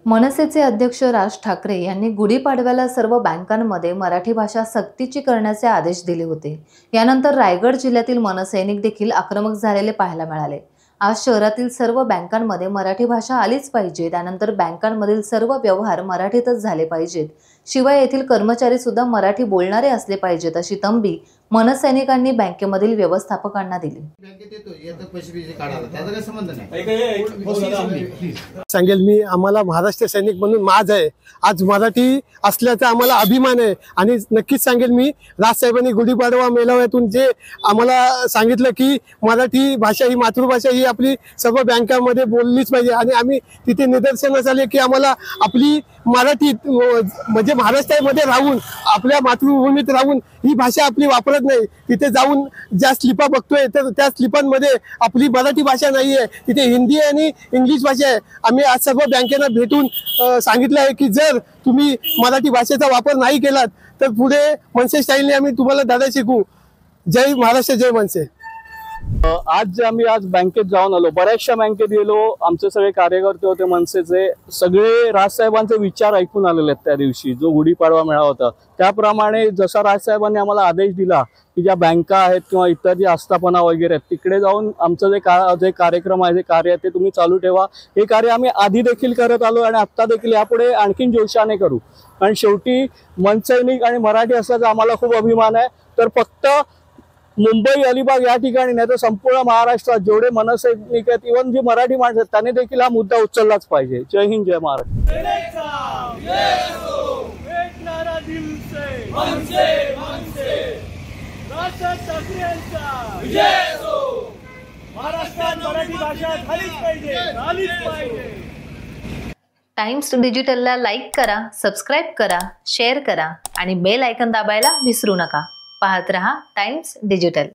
मनसेचे अध्यक्ष राज ठाकरे यांनी गुढीपाडव्याला सर्व बँकांमध्ये मराठी भाषा सक्तीची करण्याचे आदेश दिले होते। यानंतर रायगड जिल्ह्यातील मनसैनिक देखील आक्रमक झालेले पाहायला मिळाले। आज शहरातील सर्व बँकांमध्ये मराठी भाषा आलीच पाहिजे। त्यानंतर बँकांमधील सर्व व्यवहार मराठीतच झाले पाहिजेत। शिवाय येथील कर्मचारी सुद्धा मराठी बोलणारे असले पाहिजेत अशी तंबी मनसैनिकांनी बँकेमधील व्यवस्थापकांना दिली। सांगेल मी, आम्हाला महाराष्ट्र सैनिक म्हणून माझ आहे। आज मराठी असल्याचा आम्हाला अभिमान आहे आणि नक्कीच सांगेल मी, राजसाहेबांनी गुढीपाडवा मेळाव्यातून जे आम्हाला सांगितलं की मराठी भाषा ही मातृभाषा ही आपली सर्व बँकांमध्ये बोललीच पाहिजे आणि आम्ही तिथे निदर्शनास आले की आम्हाला आपली मराठी म्हणजे महाराष्ट्रामध्ये राहून आपल्या मातृभूमीत राहून ही भाषा आपली वापरत नाही। तिथे जाऊन ज्या स्लिपा बघतोय तर त्या स्लिपांमध्ये आपली मराठी भाषा नाही आहे, तिथे हिंदी आणि इंग्लिश भाषा आहे। आम्ही आज सर्व बँकेना भेटून सांगितलं आहे की जर तुम्ही मराठी भाषेचा वापर नाही केलात तर पुढे मनसे स्टाईलने आम्ही तुम्हाला धडा शिकवू। जय महाराष्ट्र, जय मनसे। आज बँकेत जाऊन आलो, बऱ्याचशा बँकेत गेलो, आमचे सगळे कार्यकर्ते होते मनसेचे, सगळे राजसाहेबांचे विचार ऐकून आलेले आहेत। त्या दिवशी जो गुढीपाडवा मेळावा होता त्याप्रमाणे जसा राजसाहेबांनी आम्हाला आदेश दिला की ज्या बँका आहेत किंवा इतर जी आस्थापना वगैरे आहेत तिकडे जाऊन आमचं जे कार्यक्रम आहे, जे कार्य आहे ते तुम्ही चालू ठेवा। हे कार्य आम्ही आधी देखील करत आलो आणि आता देखील यापुढे आणखीन जोशाने करू, कारण शेवटी मनसैनिक आणि मराठी असल्याचा आम्हाला खूप अभिमान आहे। तर फक्त मुंबई, अलिबाग या ठिकाणी नाही तर संपूर्ण महाराष्ट्रात जेवढे मनसैनिक आहेत, इव्हन जे मराठी माणसं आहेत, त्यांनी देखील हा मुद्दा उचललाच पाहिजे। जय हिंद, जय महाराष्ट्र। टाइम्स डिजिटलला लाईक करा, सबस्क्राइब करा, शेअर करा आणि बेल आयकॉन दाबायला विसरू नका। पाहत रहा टाइम्स डिजिटल।